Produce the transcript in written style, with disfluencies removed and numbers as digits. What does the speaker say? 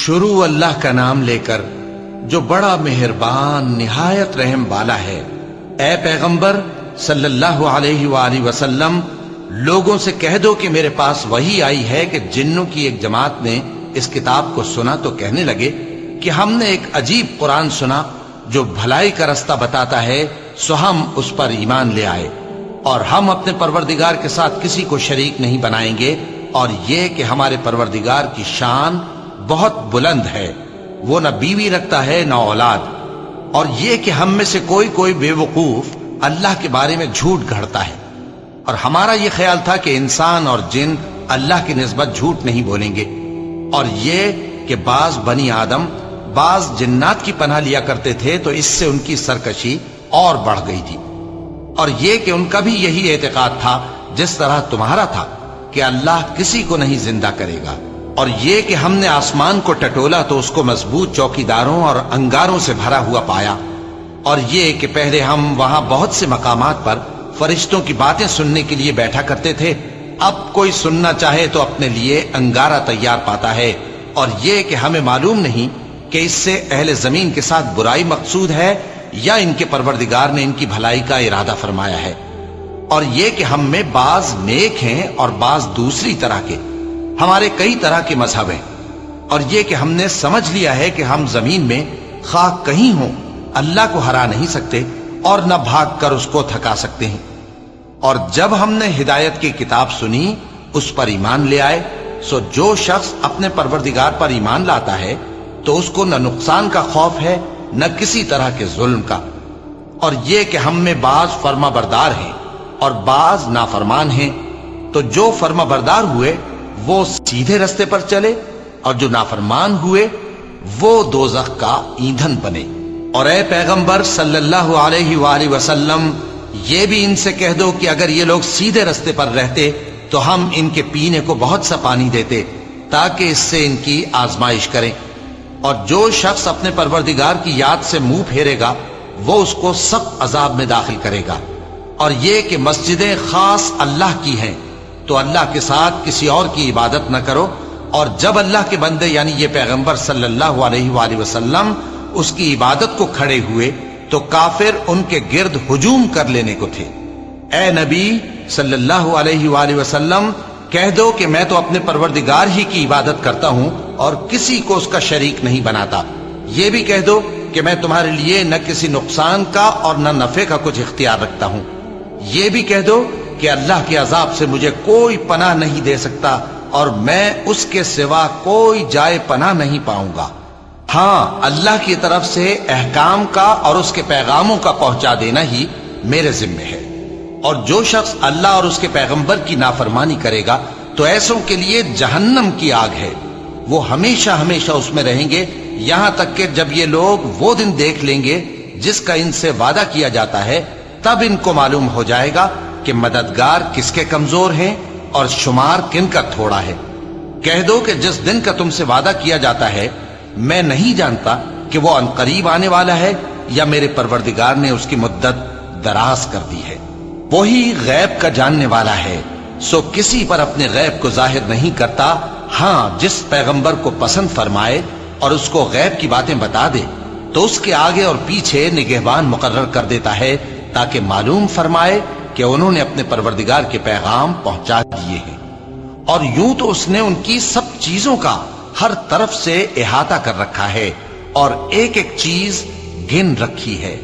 شروع اللہ کا نام لے کر جو بڑا مہربان نہایت رحم والا ہے۔ اے پیغمبر صلی اللہ علیہ وآلہ وسلم، لوگوں سے کہہ دو کہ میرے پاس وحی آئی ہے کہ جنوں کی ایک جماعت نے اس کتاب کو سنا تو کہنے لگے کہ ہم نے ایک عجیب قرآن سنا جو بھلائی کا رستہ بتاتا ہے، سو ہم اس پر ایمان لے آئے، اور ہم اپنے پروردگار کے ساتھ کسی کو شریک نہیں بنائیں گے، اور یہ کہ ہمارے پروردگار کی شان بہت بلند ہے، وہ نہ بیوی رکھتا ہے نہ اولاد، اور یہ کہ ہم میں سے کوئی بے وقوف اللہ کے بارے میں جھوٹ گھڑتا ہے، اور ہمارا یہ خیال تھا کہ انسان اور جن اللہ کی نسبت جھوٹ نہیں بولیں گے، اور یہ کہ بعض بنی آدم بعض جنات کی پناہ لیا کرتے تھے تو اس سے ان کی سرکشی اور بڑھ گئی تھی، اور یہ کہ ان کا بھی یہی اعتقاد تھا جس طرح تمہارا تھا کہ اللہ کسی کو نہیں زندہ کرے گا، اور یہ کہ ہم نے آسمان کو ٹٹولا تو اس کو مضبوط چوکیداروں اور انگاروں سے بھرا ہوا پایا، اور یہ کہ پہلے ہم وہاں بہت سے مقامات پر فرشتوں کی باتیں سننے کے لیے بیٹھا کرتے تھے، اب کوئی سننا چاہے تو اپنے لیے انگارہ تیار پاتا ہے، اور یہ کہ ہمیں معلوم نہیں کہ اس سے اہل زمین کے ساتھ برائی مقصود ہے یا ان کے پروردگار نے ان کی بھلائی کا ارادہ فرمایا ہے، اور یہ کہ ہم میں بعض نیک ہیں اور بعض دوسری طرح کے، ہمارے کئی طرح کے مذہب ہیں، اور یہ کہ ہم نے سمجھ لیا ہے کہ ہم زمین میں خواہ کہیں ہوں اللہ کو ہرا نہیں سکتے اور نہ بھاگ کر اس کو تھکا سکتے ہیں، اور جب ہم نے ہدایت کی کتاب سنی اس پر ایمان لے آئے، سو جو شخص اپنے پروردگار پر ایمان لاتا ہے تو اس کو نہ نقصان کا خوف ہے نہ کسی طرح کے ظلم کا، اور یہ کہ ہم میں بعض فرما بردار ہیں اور بعض نافرمان ہیں، تو جو فرما بردار ہوئے وہ سیدھے رستے پر چلے، اور جو نافرمان ہوئے وہ دوزخ کا ایندھن بنے۔ اور اے پیغمبر صلی اللہ علیہ وآلہ وسلم، یہ بھی ان سے کہہ دو کہ اگر یہ لوگ سیدھے رستے پر رہتے تو ہم ان کے پینے کو بہت سا پانی دیتے تاکہ اس سے ان کی آزمائش کریں، اور جو شخص اپنے پروردگار کی یاد سے منہ پھیرے گا وہ اس کو سخت عذاب میں داخل کرے گا، اور یہ کہ مسجدیں خاص اللہ کی ہیں تو اللہ کے ساتھ کسی اور کی عبادت نہ کرو، اور جب اللہ کے بندے یعنی یہ پیغمبر صلی اللہ علیہ وآلہ وسلم اس کی عبادت کو کھڑے ہوئے تو کافر ان کے گرد ہجوم کر لینے کو تھے۔ اے نبی صلی اللہ علیہ وآلہ وسلم، کہہ دو کہ میں تو اپنے پروردگار ہی کی عبادت کرتا ہوں اور کسی کو اس کا شریک نہیں بناتا، یہ بھی کہہ دو کہ میں تمہارے لیے نہ کسی نقصان کا اور نہ نفع کا کچھ اختیار رکھتا ہوں، یہ بھی کہہ دو کہ اللہ کے عذاب سے مجھے کوئی پناہ نہیں دے سکتا اور میں اس کے سوا کوئی جائے پناہ نہیں پاؤں گا، ہاں اللہ کی طرف سے احکام کا اور اس کے پیغاموں کا پہنچا دینا ہی میرے ذمہ ہے، اور جو شخص اللہ اور اس کے پیغمبر کی نافرمانی کرے گا تو ایسوں کے لیے جہنم کی آگ ہے، وہ ہمیشہ ہمیشہ اس میں رہیں گے، یہاں تک کہ جب یہ لوگ وہ دن دیکھ لیں گے جس کا ان سے وعدہ کیا جاتا ہے، تب ان کو معلوم ہو جائے گا کہ مددگار کس کے کمزور ہیں اور شمار کن کا تھوڑا ہے۔ کہہ دو کہ جس دن کا تم سے وعدہ کیا جاتا ہے میں نہیں جانتا کہ وہ عنقریب آنے والا ہے یا میرے پروردگار نے اس کی مدت دراز کر دی ہے، وہی غیب کا جاننے والا ہے، سو کسی پر اپنے غیب کو ظاہر نہیں کرتا، ہاں جس پیغمبر کو پسند فرمائے اور اس کو غیب کی باتیں بتا دے تو اس کے آگے اور پیچھے نگہبان مقرر کر دیتا ہے تاکہ معلوم فرمائے کہ انہوں نے اپنے پروردگار کے پیغام پہنچا دیے ہیں، اور یوں تو اس نے ان کی سب چیزوں کا ہر طرف سے احاطہ کر رکھا ہے اور ایک ایک چیز گن رکھی ہے۔